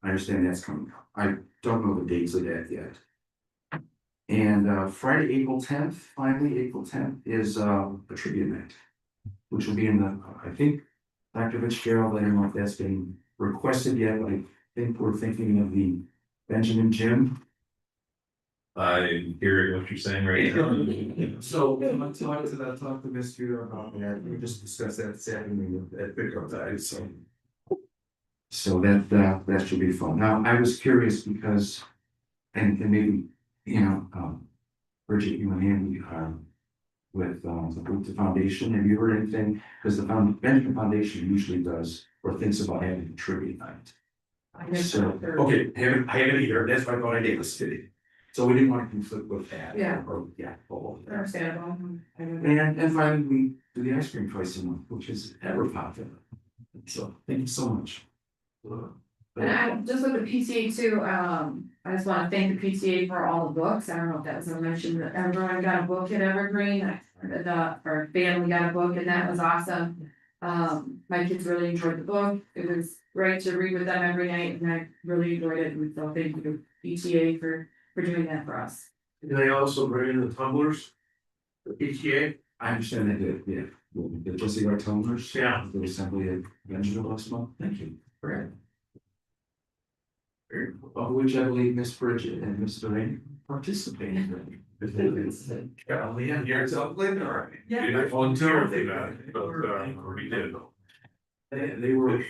I understand that's coming up. I don't know the dates of that yet. And Friday, April 10th, finally, April 10th is a trivia night, which will be in the, I think, Dr. Fitzgerald, I don't know if that's been requested yet, but I think we're thinking of the Benjamin Gym. I hear what you're saying right now. So I talked to Ms. Tudor about that, we just discussed that this afternoon at pickup time, so that should be fun. Now, I was curious because, and maybe, Bridget, you and Andy with the foundation, have you heard anything? Because the Benjamin Foundation usually does or thinks about having a trivia night. So, okay, I haven't either, that's why I thought I did this city. So we didn't want to conflict with that. Yeah. Understandable. And finally, we do the ice cream twice a month, which is ever popular. So thank you so much. And I just with the PTA too, I just want to thank the PTA for all the books. I don't know if that was mentioned, that everyone got a book at Evergreen. Our family got a book and that was awesome. My kids really enjoyed the book. It was great to read with them every night and I really enjoyed it. And so thank you to PTA for doing that for us. And they also bring in the tumblers. The PTA. I understand they did, yeah. The Jesse White tumblers. Yeah. The assembly of vegetable last month, thank you. Great. Of which I believe Miss Bridget and Mr. Rain participated. Golly, and you're so glad, all right. Yeah. You're not volunteering for that, but we did. They were.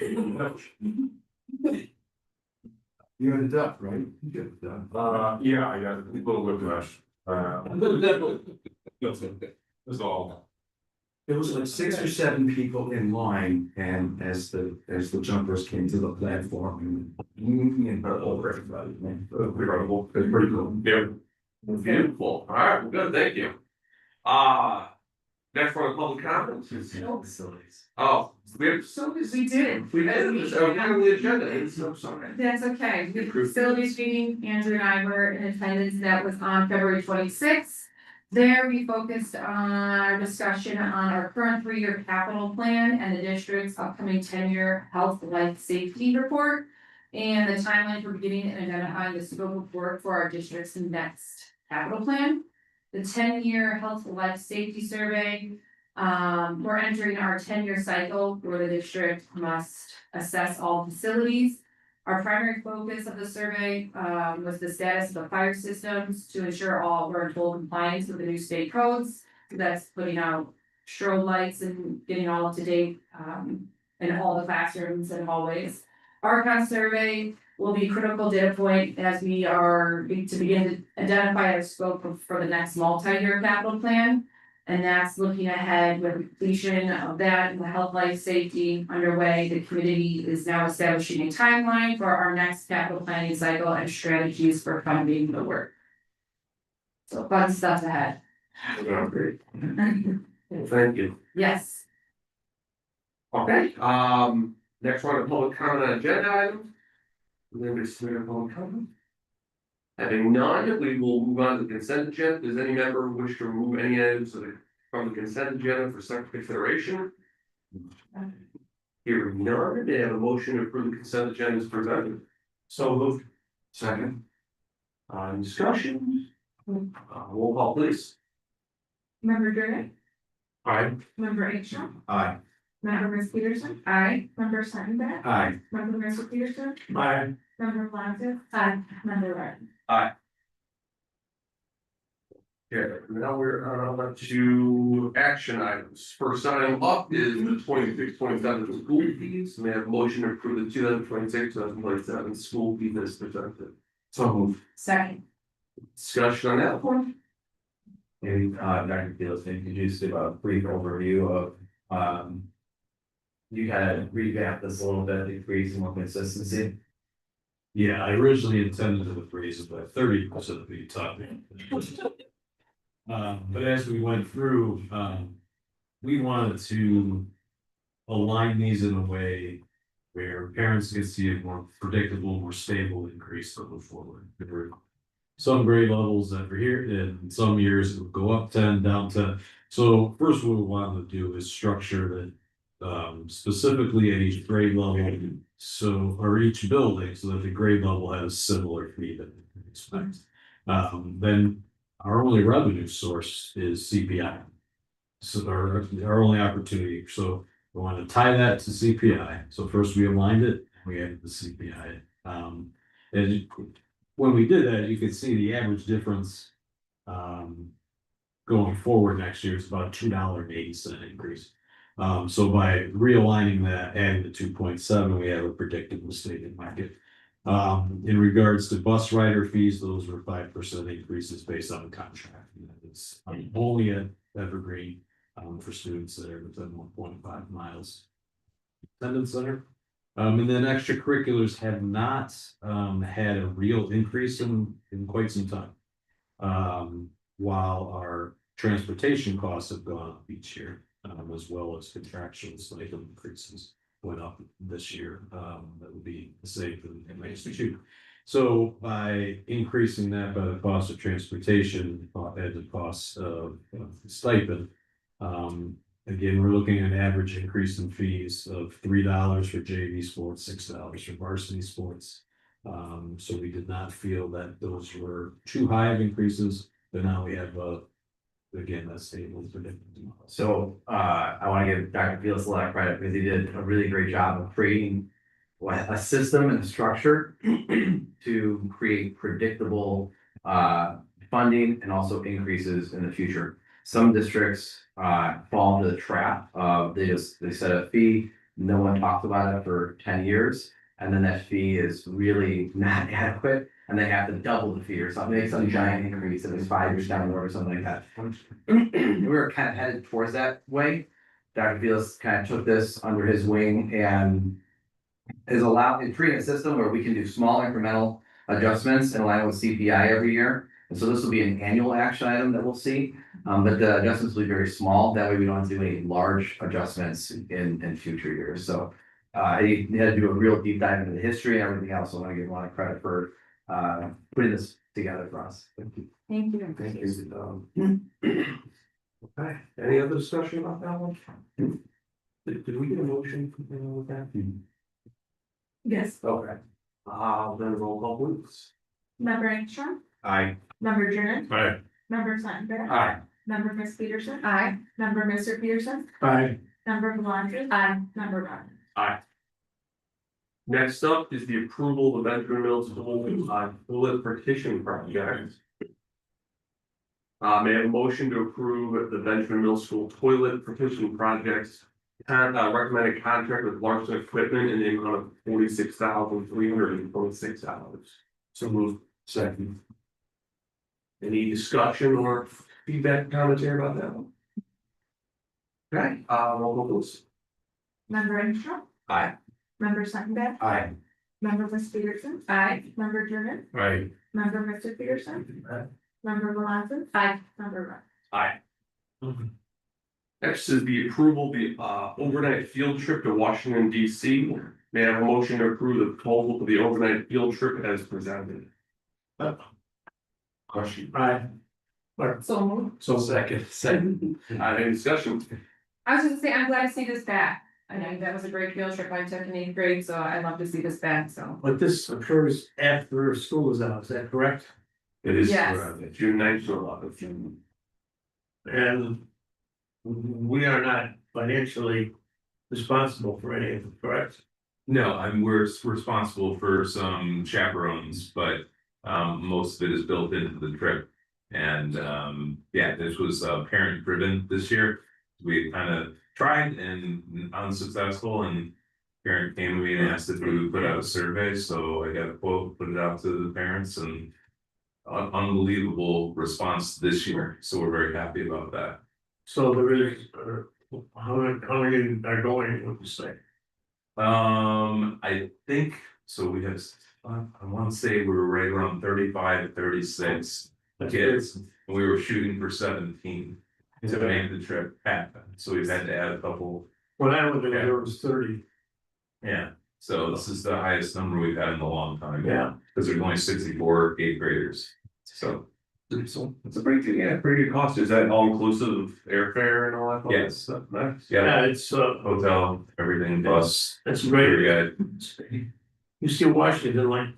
You had a duck, right? You got a duck. Yeah, I got a little whiplash. That's all. There was like 6 or 7 people in line and as the jumpers came to the platform and over everybody, man. Incredible. It's pretty cool. Yeah. Beautiful, all right, well, good, thank you. Next one, public comments. Facilities. Oh, we have facilities. We did. We did, it's on the agenda, it's so sorry. That's okay. The facilities meeting, Andrew and I were in attendance. That was on February 26th. There, we focused on our discussion on our current 3-year capital plan and the district's upcoming 10-year health, life, safety report. And the timeline for beginning and identifying the scope of work for our district's next capital plan. The 10-year health, life, safety survey. We're entering our 10-year cycle where the district must assess all facilities. Our primary focus of the survey was the status of the fire systems to ensure all were in full compliance with the new state codes. So that's putting out strobe lights and getting all up to date in all the classrooms and hallways. Archon survey will be a critical data point as we are to begin to identify our scope for the next multi-year capital plan. And that's looking ahead with completion of that and the health, life, safety underway. The committee is now establishing a timeline for our next capital planning cycle and strategies for funding the work. So fun stuff ahead. Great. Thank you. Yes. Okay, next one, public comment on agenda items. Anybody submit a public comment? Having none, we will move on to the consent agenda. Does any member wish to remove any items from the consent agenda for second consideration? Hearing none, they have a motion to approve the consent agenda as presented. So moved. Second. Discussion. Roll call please. Member Durant, Aye. member Asia, Aye. member Ms. Peterson. Aye. Member Sutton. Aye. Member Mr. Peterson. Aye. Member Blanca. Aye. Member Ryan. Yeah, now we're on to action items. First item up is the 26-27 school fees. May I have a motion to approve the 2026-2027 school fees as presented. So moved. Second. Discussion on that one. Maybe, Dr. Fields, could you just give a brief overview of, you kind of revamp this a little bit, increase more consistency? Yeah, I originally intended to freeze it by 30% of the topic. But as we went through, we wanted to align these in a way where parents could see a more predictable, more stable increase going forward. There were some grade levels that were here, and some years it would go up 10, down 10. So first what we wanted to do is structure that specifically at each grade level, so, or each building, so that the grade level had a similar fee that we can expect. Then our only revenue source is CPI. So our only opportunity, so we want to tie that to CPI. So first we aligned it, we added the CPI. And when we did that, you could see the average difference going forward next year is about $2.80 increase. So by realigning that, adding the 2.7, we have a predictable stated market. In regards to bus rider fees, those were 5% increases based on the contract. It's only at Evergreen for students that are within 1.5 miles. Attendance center. And then extracurriculars have not had a real increase in quite some time. While our transportation costs have gone up each year, as well as contractual stipend increases went up this year. That would be the same for the MHQ. So by increasing that by the cost of transportation and the cost of stipend, Again, we're looking at an average increase in fees of $3 for JV sports, $6 for varsity sports. So we did not feel that those were too high of increases, but now we have again, that's stable. So, I wanna give Dr. Felix a lot of credit because he did a really great job of creating a system and a structure to create predictable, funding and also increases in the future. Some districts, fall into the trap of they set a fee, no one talks about it for 10 years. And then that fee is really not adequate and they have to double the fee or something, make some giant increase and it's 5 years down the road or something like that. We were kind of headed towards that way. Dr. Felix kind of took this under his wing and is creating a system where we can do small incremental adjustments in line with CPI every year. And so this will be an annual action item that we'll see, but the adjustments will be very small. That way we don't have to do any large adjustments in future years. So he had to do a real deep dive into the history and everything else. So I want to give him a lot of credit for putting this together for us. Thank you. Thank you. Thank you. Okay, any other discussion about that one? Did we get a motion with that? Yes. Okay. Then roll call please. Member Angstrom, Aye. member Jordan, Alright, member Sutton. Aye. Member Miss Peterson, Aye. member Mr. Peterson, Aye. member Belonte. Aye. Member Rogers. Next up is the approval of the Benjamin Middle School toilet partition project. May I have a motion to approve the Benjamin Middle School toilet partition project? Recommended contract with Larson Equipment in the amount of $46,326. So moved. Second. Any discussion or feedback, commentary about that one? Okay, roll call please. Member Angstrom. Aye. Member Sutton. Aye. Member Miss Peterson, Aye. member Jordan, alright, member Mr. Peterson. Member Belonte. Aye. Member Rogers. Next is the approval of the overnight field trip to Washington DC. May I have a motion to approve the proposal for the overnight field trip as presented? Question. Aye. So moved. So second. Any discussion? I was just gonna say, I'm glad to see this back. I know that was a great field trip I took in 8th grade, so I'd love to see this back, so. But this occurs after school is out, is that correct? It is Yes. June 9th to 11th. And we are not financially responsible for any of it, correct? No, we're responsible for some chaperones, but most of it is built into the trip. And yeah, this was parent driven this year. We kind of tried and unsuccessful, and parent came to me and asked if we would put out a survey, so I got a quote, put it out to the parents, and unbelievable response this year, so we're very happy about that. So there is, how many are going, what you say? I think, so we have, I want to say we were right around 35, 36 kids, and we were shooting for 17 to make the trip happen, so we've had to add a couple. When I went there was 30. Yeah, so this is the highest number we've had in a long time. Yeah. Because there's only 64 8th graders, so. So it's a pretty good cost. Is that all inclusive of airfare and all that? fun Yes. stuff? Nice. Yeah, It's hotel, everything, bus, that's very great. good. You see Washington, like,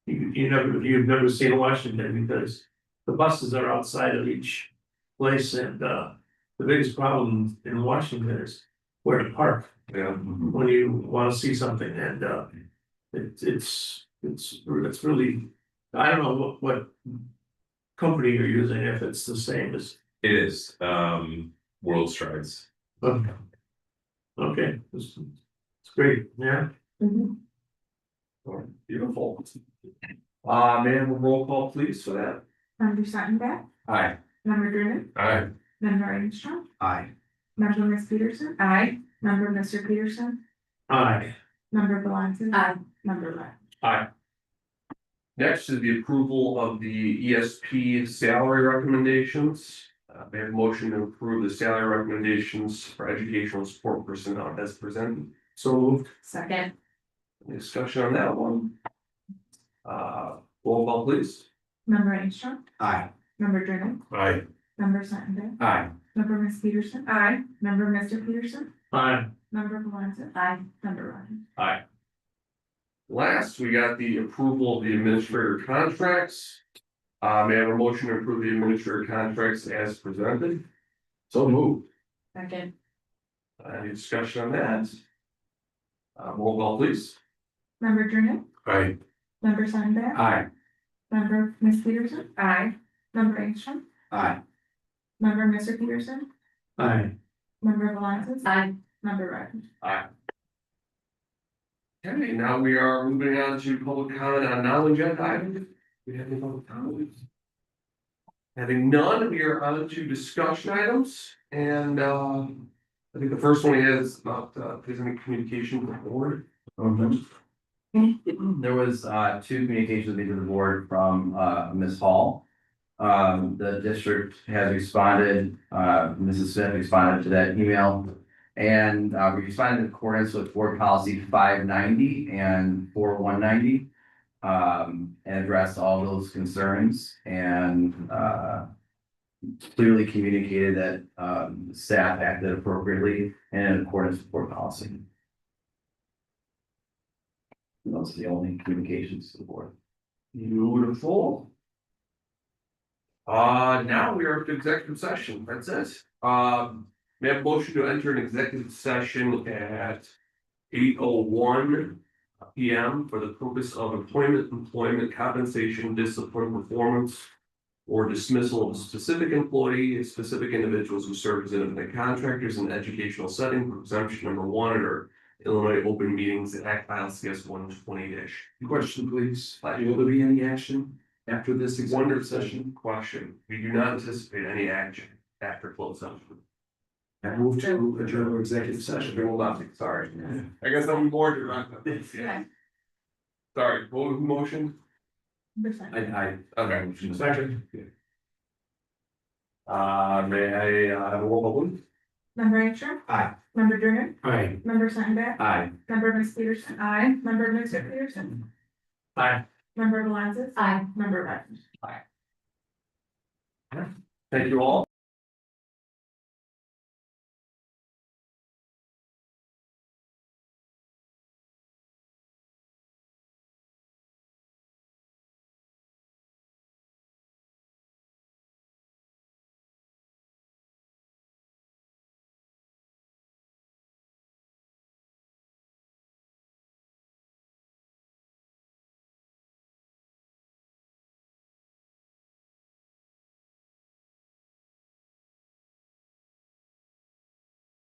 you've never seen Washington because the buses are outside of each place and the biggest problem in Washington is where to park Yeah. when you wanna see something and it's really, I don't know what company you're using, if it's the same as, It is, World Strides. okay, it's great, yeah. Beautiful. May I have a roll call please for that? Member Sutton. Aye. Member Jordan, alright, member Angstrom, Aye. member Miss Peterson, Aye. member Mr. Peterson, Aye. member Belonte. Aye. Member Rogers. Aye. Next is the approval of the ESP salary recommendations. May I have a motion to approve the salary recommendations for educational support personnel as presented. So moved. Second. Any discussion on that one? Roll call please. Member Angstrom, Aye. member Jordan, aye, member Sutton. Aye. Member Miss Peterson. Aye. Member Mr. Peterson. Aye. Member Valencia. Aye. Member Ryan. Last, we got the approval of the administrator contracts. May I have a motion to approve the administrator contracts as presented? So moved. Second. Any discussion on that? Roll call please. Member Jordan. Aye. Member Sandberg. Aye. Member Miss Peterson. Aye. Member Engstrom. Aye. Member Mr. Peterson. Aye. Member Valencia. Aye. Member Ryan. Aye. Okay, now we are moving on to public comment on non-agenda items. We have any public comments? Having none, we are on to discussion items and I think the first one is about if there's any communication with the board. There was two communications made to the board from Ms. Hall. The district has responded, Mrs. Smith responded to that email. And we responded in accordance with board policy 590 and 4190. And addressed all those concerns and clearly communicated that staff acted appropriately and in accordance with board policy. And those are the only communications to the board. Beautiful. Now we are to executive session, that's it. May I have a motion to enter an executive session at 8:01 PM for the purpose of employment compensation, discipline, performance, or dismissal of a specific employee, specific individuals who serve as independent contractors in educational setting, for exemption number 1 under Illinois Open Meetings Act ILCS 120-. Question, please. Will there be any action after this executive session? Question. We do not anticipate any action after closed session. I move to adjourn our executive session. Hold on, sorry. I guess I'm bored. Yeah. Sorry, what was the motion? Member Sandberg. Okay. Second. May I have a roll call please? Member Engstrom. Aye. Member Jordan. Aye. Member Sandberg. Aye. Member Miss Peterson. Aye. Member Mr. Peterson. Aye. Member Valencia. Aye. Member Ryan. Thank you all.